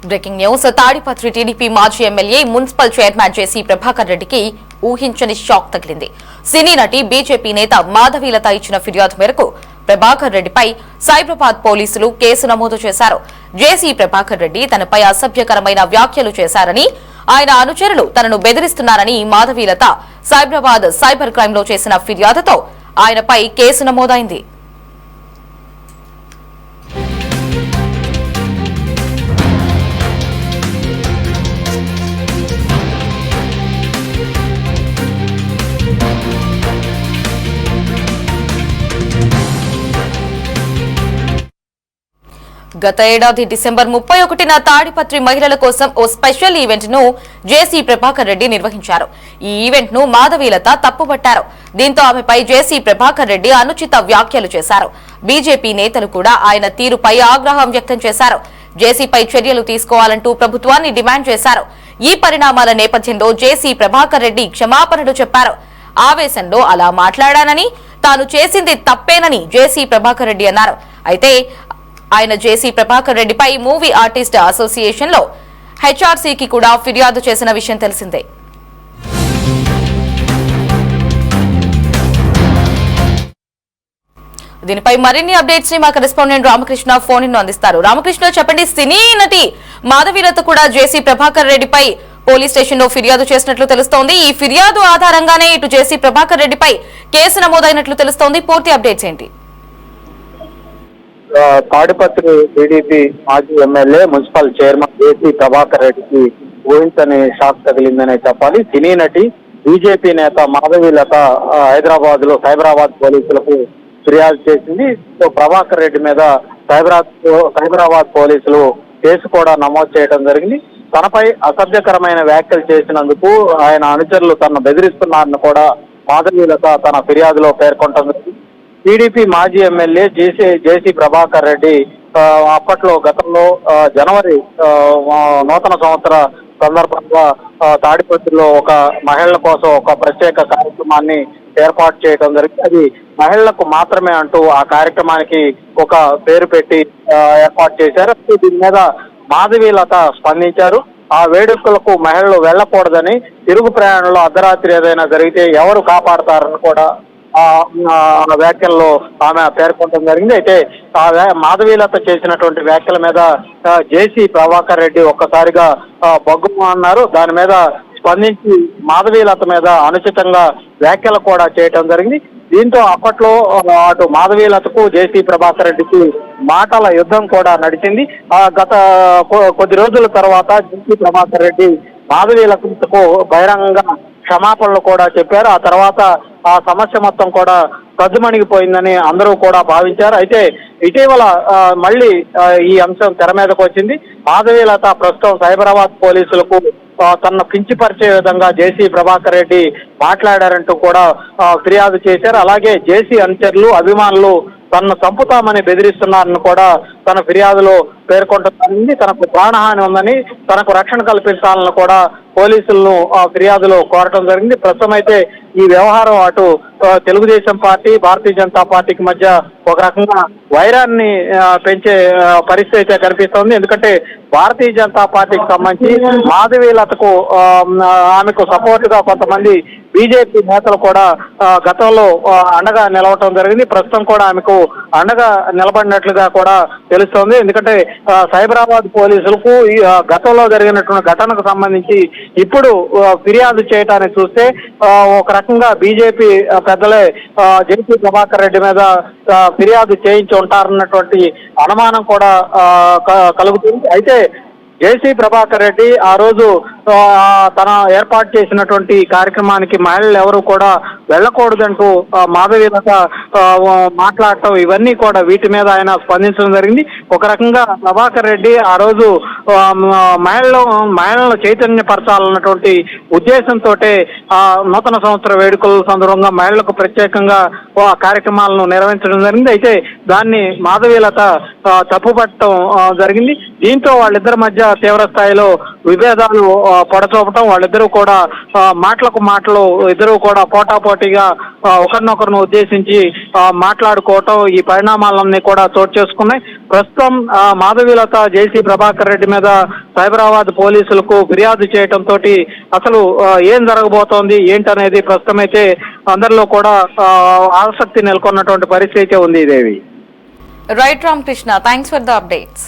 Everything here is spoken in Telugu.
Breaking news. తాడిపత్రి టీడీపీ మాజీ MLA municipal chairman JC Prabhakar రెడ్డికి ఊహించని షాక్ తగిలింది. సినీ నటి బీజేపీ నేత మాధవీలత ఇచ్చిన ఫిర్యాదు మేరకు ప్రభాకర్ రెడ్డిపై సైబరాబాద్ పోలీసులు కేసు నమోదు చేశారు. జేసీ ప్రభాకర్ రెడ్డి తనపై అసభ్యకరమైన వ్యాఖ్యలు చేశారని, ఆయన అనుచరులు తనను బెదిరిస్తున్నారని మాధవీలత సైబరాబాద్ సైబర్ క్రైమ్ లో చేసిన ఫిర్యాదుతో ఆయనపై కేసు నమోదైంది. గత ఏడాది డిసెంబర్ 31న తాడిపత్రి మహిళల కోసం ఓ స్పెషల్ ఈవెంట్ ను జేసీ ప్రభాకర్ రెడ్డి నిర్వహించారు. ఈ ఈవెంట్ ను మాధవీలత తప్పుపట్టారు. దీంతో ఆమెపై జేసీ ప్రభాకర్ రెడ్డి అనుచిత వ్యాఖ్యలు చేశారు. బీజేపీ నేతలు కూడా ఆయన తీరుపై ఆగ్రహం వ్యక్తం చేశారు. జేసీపై చర్యలు తీసుకోవాలంటూ ప్రభుత్వాన్ని డిమాండ్ చేశారు. ఈ పరిణామాల నేపథ్యంలో జేసీ ప్రభాకర్ రెడ్డి క్షమాపణలు చెప్పారు. ఆవేశంలో అలా మాట్లాడానని, తాను చేసింది తప్పేనని జేసీ ప్రభాకర్ రెడ్డి అన్నారు. అయితే ఆయన జేసీ ప్రభాకర్ రెడ్డిపై మూవీ ఆర్టిస్ట్ అసోసియేషన్ లో హెచ్ఆర్సీకి కూడా ఫిర్యాదు చేసిన విషయం తెలిసిందే. దీనిపై మరిన్ని అప్డేట్స్ ని మా కరెస్పాండెంట్ రామకృష్ణ ఫోన్ ఇన్ అందిస్తారు. రామకృష్ణ, చెప్పండి. సినీ నటి మాధవీలత కూడా జేసీ ప్రభాకర్ రెడ్డిపై పోలీస్ స్టేషన్ లో ఫిర్యాదు చేసినట్లు తెలుస్తోంది. ఈ ఫిర్యాదు ఆధారంగానే ఇటు జేసీ ప్రభాకర్ రెడ్డిపై కేసు నమోదైనట్లు తెలుస్తోంది. పూర్తి అప్డేట్స్ ఏంటి? తాడిపత్రి టీడీపీ మాజీ MLA municipal chairman JC Prabhakar రెడ్డికి ఊహించని షాక్ తగిలిందనే చెప్పాలి. సినీ నటి బీజేపీ నేత మాధవీలత హైదరాబాద్ లో సైబరాబాద్ పోలీసులకు ఫిర్యాదు చేసింది. సో ప్రభాకర్ రెడ్డి మీద సైబరాబాద్ పోలీసులు కేసు కూడా నమోదు చేయడం జరిగింది. తనపై అసభ్యకరమైన వ్యాఖ్యలు చేసినందుకు ఆయన అనుచరులు తనను బెదిరిస్తున్నారని కూడా మాధవీలత తన ఫిర్యాదులో పేర్కొనడం జరిగింది. టీడీపీ మాజీ ఎమ్మెల్యే జేసీ ప్రభాకర్ రెడ్డి అప్పట్లో గతంలో జనవరి నూతన సంవత్సర సందర్భంగా తాడిపత్రిలో ఒక మహిళల కోసం ఒక ప్రత్యేక కార్యక్రమాన్ని ఏర్పాటు చేయడం జరిగింది. అది మహిళలకు మాత్రమే అంటూ ఆ కార్యక్రమానికి ఒక పేరు పెట్టి ఏర్పాటు చేశారు. దీని మీద మాధవీలత స్పందించారు. ఆ వేడుకలకు మహిళలు వెళ్లకూడదని, తిరుగు ప్రయాణంలో అర్ధరాత్రి ఏదైనా జరిగితే ఎవరు కాపాడతారని కూడా వ్యాఖ్యల్లో ఆమె పేర్కొనడం జరిగింది. అయితే మాధవీలత చేసినటువంటి వ్యాఖ్యల మీద జేసీ ప్రభాకర్ రెడ్డి ఒక్కసారిగా బగ్గుమ అన్నారు. దాని మీద స్పందించి మాధవీలత మీద అనుచితంగా వ్యాఖ్యలు కూడా చేయటం జరిగింది. దీంతో అప్పట్లో అటు మాధవీలతకు జేసీ ప్రభాకర్ రెడ్డికి మాటల యుద్ధం కూడా నడిచింది. గత కొద్ది రోజుల తర్వాత జేసీ ప్రభాకర్ రెడ్డి మాధవీలతకు బహిరంగంగా క్షమాపణలు కూడా చెప్పారు. ఆ తర్వాత ఆ సమస్య మొత్తం కూడా సద్దుమణిగిపోయిందని అందరూ కూడా భావించారు. అయితే ఇటీవల మళ్ళీ ఈ అంశం తెర మీదకు వచ్చింది. మాధవీలత ప్రస్తుతం సైబరాబాద్ పోలీసులకు తనను కించపరిచే విధంగా జేసీ ప్రభాకర్ రెడ్డి మాట్లాడారంటూ కూడా ఫిర్యాదు చేశారు. అలాగే జేసీ అనుచరులు, అభిమానులు తనను చంపుతామని బెదిరిస్తున్నారని కూడా తన ఫిర్యాదులో పేర్కొంటుంది. తనకు ప్రాణహాని ఉందని, తనకు రక్షణ కల్పించాలని కూడా పోలీసులను ఫిర్యాదులో కోరటం జరిగింది. ప్రస్తుతం అయితే ఈ వ్యవహారం అటు తెలుగుదేశం పార్టీ, భారతీయ జనతా పార్టీకి మధ్య ఒక రకంగా వైరాన్ని పెంచే పరిస్థితి అయితే కనిపిస్తోంది. ఎందుకంటే భారతీయ జనతా పార్టీకి సంబంధించి మాధవీలతకు ఆమెకు సపోర్ట్ గా కొంతమంది బీజేపీ నేతలు కూడా గతంలో అండగా నిలవటం జరిగింది. ప్రస్తుతం కూడా ఆమెకు అండగా నిలబడినట్లుగా కూడా తెలుస్తోంది. ఎందుకంటే సైబరాబాద్ పోలీసులకు గతంలో జరిగినటువంటి ఘటనకు సంబంధించి ఇప్పుడు ఫిర్యాదు చేయటాన్ని చూస్తే ఒక రకంగా బీజేపీ పెద్దలే జేసీ ప్రభాకర్ రెడ్డి మీద ఫిర్యాదు చేయించి ఉంటారన్నటువంటి అనుమానం కూడా కలుగుతుంది. అయితే జేసీ ప్రభాకర్ రెడ్డి ఆ రోజు తన ఏర్పాటు చేసినటువంటి కార్యక్రమానికి మహిళలు ఎవరు కూడా వెళ్ళకూడదంటూ మాధవీలత మాట్లాడటం, ఇవన్నీ కూడా వీటి మీద ఆయన స్పందించడం జరిగింది. ఒక రకంగా ప్రభాకర్ రెడ్డి ఆ రోజు మహిళలను చైతన్యపరచాలన్నటువంటి ఉద్దేశంతో నూతన సంవత్సర వేడుకల సందర్భంగా మహిళలకు ప్రత్యేకంగా కార్యక్రమాలను నిర్వహించడం జరిగింది. అయితే దాన్ని మాధవీలత తప్పుపట్టడం జరిగింది. దీంతో వాళ్ళిద్దరి మధ్య తీవ్ర స్థాయిలో విభేదాలు పొడచూపటం, వాళ్ళిద్దరూ కూడా మాటలకు మాటలు ఇద్దరు కూడా పోటాపోటీగా ఒకరినొకరిని ఉద్దేశించి మాట్లాడుకోవటం, ఈ పరిణామాలన్నీ కూడా చోటు చేసుకున్నాయి. ప్రస్తుతం మాధవీలత జేసీ ప్రభాకర్ రెడ్డి మీద సైబరాబాద్ పోలీసులకు ఫిర్యాదు చేయడంతో అసలు ఏం జరగబోతోంది ఏంటనేది ప్రస్తుతం అయితే అందరిలో కూడా ఆసక్తి నెలకొన్నటువంటి పరిస్థితి అయితే ఉంది. Devi. Right Ramakrishna, thanks for the updates.